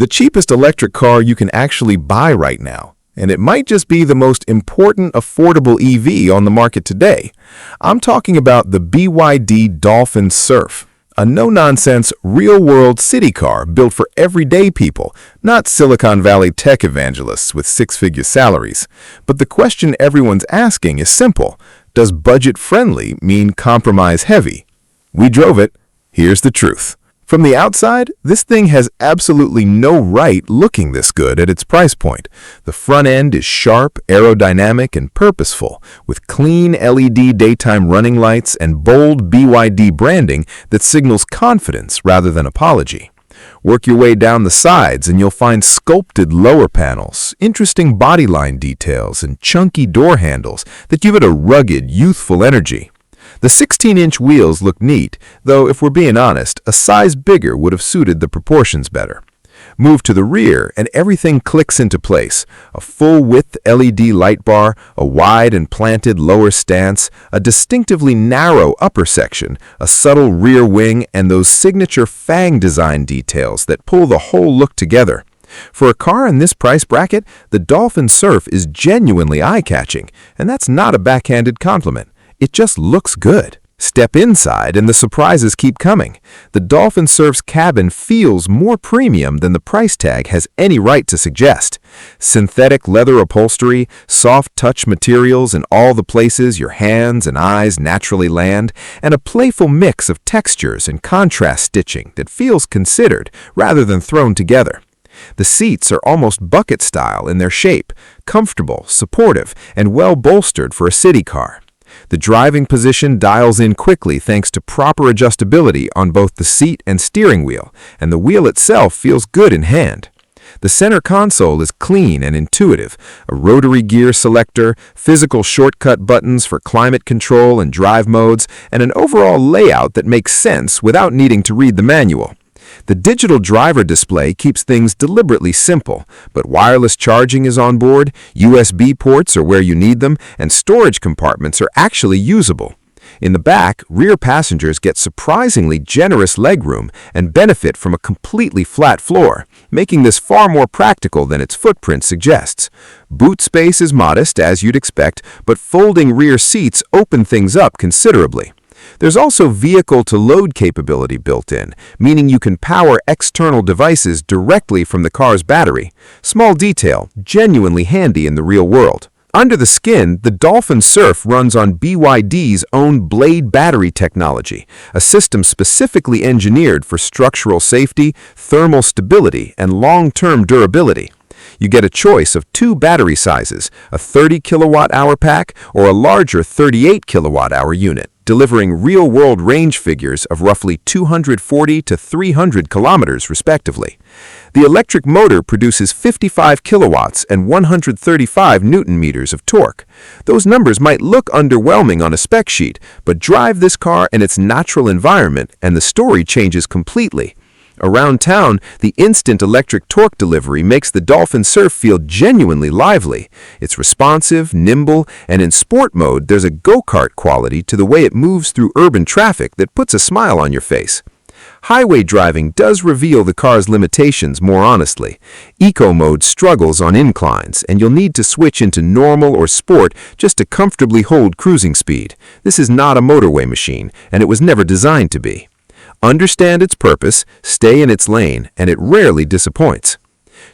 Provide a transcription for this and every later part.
the cheapest electric car you can actually buy right now, and it might just be the most important affordable EV on the market today. I'm talking about the BYD Dolphin Surf, a no-nonsense, real-world city car built for everyday people, not Silicon Valley tech evangelists with six-figure salaries. But the question everyone's asking is simple. Does budget-friendly mean compromise-heavy? We drove it. Here's the truth. From the outside, this thing has absolutely no right looking this good at its price point. The front end is sharp, aerodynamic, and purposeful, with clean LED daytime running lights and bold BYD branding that signals confidence rather than apology. Work your way down the sides and you'll find sculpted lower panels, interesting bodyline details, and chunky door handles that give it a rugged, youthful energy. The 16-inch wheels look neat, though if we're being honest, a size bigger would have suited the proportions better. Move to the rear and everything clicks into place. A full-width LED light bar, a wide and planted lower stance, a distinctively narrow upper section, a subtle rear wing, and those signature fang design details that pull the whole look together. For a car in this price bracket, the Dolphin Surf is genuinely eye-catching, and that's not a backhanded compliment. It just looks good. Step inside and the surprises keep coming. The Dolphin Surf's cabin feels more premium than the price tag has any right to suggest. Synthetic leather upholstery, soft touch materials in all the places your hands and eyes naturally land, and a playful mix of textures and contrast stitching that feels considered rather than thrown together. The seats are almost bucket style in their shape, comfortable, supportive, and well bolstered for a city car. The driving position dials in quickly thanks to proper adjustability on both the seat and steering wheel, and the wheel itself feels good in hand. The center console is clean and intuitive, a rotary gear selector, physical shortcut buttons for climate control and drive modes, and an overall layout that makes sense without needing to read the manual. The digital driver display keeps things deliberately simple, but wireless charging is on board, USB ports are where you need them, and storage compartments are actually usable. In the back, rear passengers get surprisingly generous legroom and benefit from a completely flat floor, making this far more practical than its footprint suggests. Boot space is modest, as you'd expect, but folding rear seats open things up considerably. There's also vehicle-to-load capability built in, meaning you can power external devices directly from the car's battery. Small detail, genuinely handy in the real world. Under the skin, the Dolphin Surf runs on BYD's own Blade battery technology, a system specifically engineered for structural safety, thermal stability, and long-term durability. You get a choice of two battery sizes, a 30 kilowatt-hour pack or a larger 38 kilowatt-hour unit, delivering real-world range figures of roughly 240 to 300 kilometers respectively. The electric motor produces 55 kilowatts and 135 newton-meters of torque. Those numbers might look underwhelming on a spec sheet, but drive this car in its natural environment and the story changes completely. Around town, the instant electric torque delivery makes the Dolphin Surf feel genuinely lively. It's responsive, nimble, and in sport mode, there's a go-kart quality to the way it moves through urban traffic that puts a smile on your face. Highway driving does reveal the car's limitations more honestly. Eco mode struggles on inclines, and you'll need to switch into normal or sport just to comfortably hold cruising speed. This is not a motorway machine, and it was never designed to be. Understand its purpose, stay in its lane, and it rarely disappoints.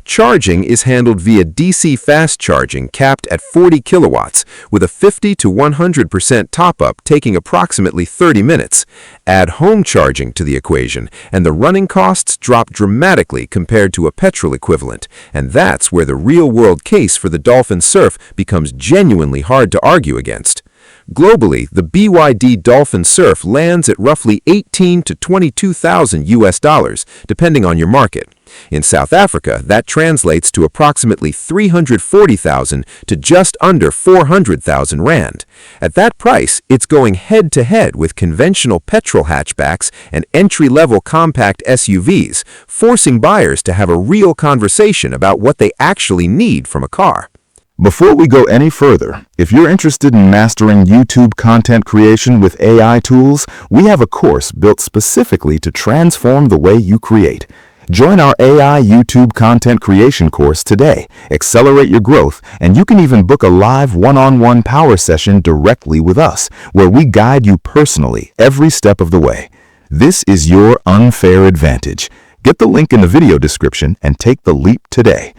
Charging is handled via DC fast charging capped at 40 kilowatts, with a 50 to 100% top-up taking approximately 30 minutes. Add home charging to the equation, and the running costs drop dramatically compared to a petrol equivalent, and that's where the real-world case for the Dolphin Surf becomes genuinely hard to argue against. Globally, the BYD Dolphin Surf lands at roughly $18,000 to $22,000 depending on your market. In South Africa, that translates to approximately 340,000 to just under 400,000 rand. At that price, it's going head-to-head with conventional petrol hatchbacks and entry-level compact SUVs, forcing buyers to have a real conversation about what they actually need from a car. Before we go any further, if you're interested in mastering YouTube content creation with AI tools, we have a course built specifically to transform the way you create. Join our AI YouTube content creation course today. Accelerate your growth, and you can even book a live one-on-one power session directly with us, where we guide you personally every step of the way. This is your unfair advantage. Get the link in the video description and take the leap today.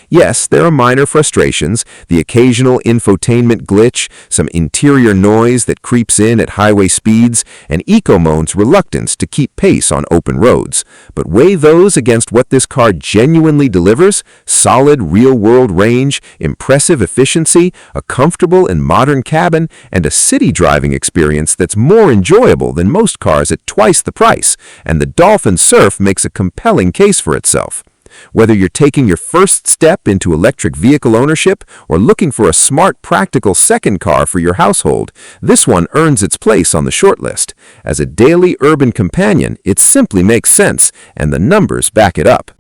Yes, there are minor frustrations, the occasional infotainment glitch, some interior noise that creeps in at highway speeds, and eco-mode's reluctance to keep pace on open roads. But weigh those against what this car genuinely delivers: solid real-world range, impressive efficiency, a comfortable and modern cabin, and a city driving experience that's more enjoyable than most cars at twice the price. And the Dolphin Surf makes a compelling case for itself. Whether you're taking your first step into electric vehicle ownership or looking for a smart, practical second car for your household, this one earns its place on the shortlist. As a daily urban companion, it simply makes sense, and the numbers back it up.